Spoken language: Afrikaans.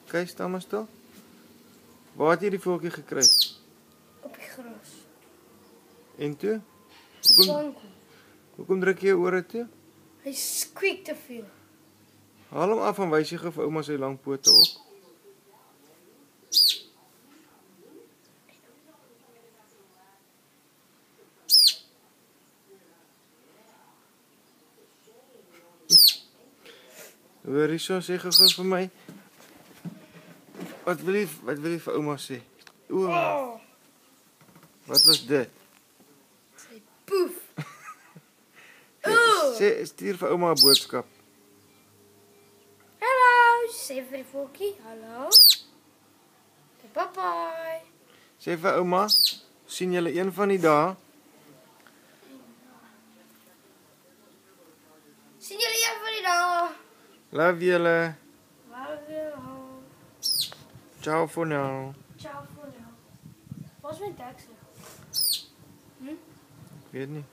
Kyk, staan maar stil. Waar het jy die voeltjie gekry? Op die gras. En toe? Hoekom druk jy ore toe? Hy squeak te veel. Haal hom af en wys jy gou vir ouma sy lang pote ook. Hoor hierso, sê gou vir my. Wat wil jy vir ouma sê? Oh, Wat was dit? sy poef. Sê, stuur vir ouma 'n boodskap. Hallo, sê vir die voeltjie. Hallo. Sê bye. Sê vir ouma, sien julle een van die dae. Sien julle een van die dae. Love julle. Love you. Ciao for now. Ciao for now. Wat is mijn tekst? Weet nie.